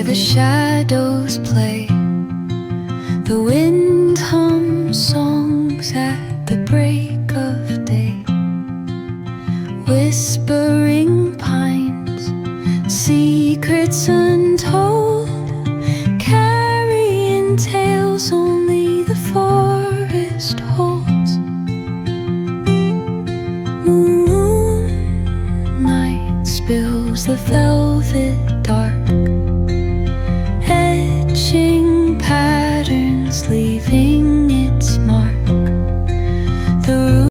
the shadows play. The wind hums songs at the break of day. Whispering pines, secrets untold, carrying tales only the forest holds. Moonlight spills the velvet dark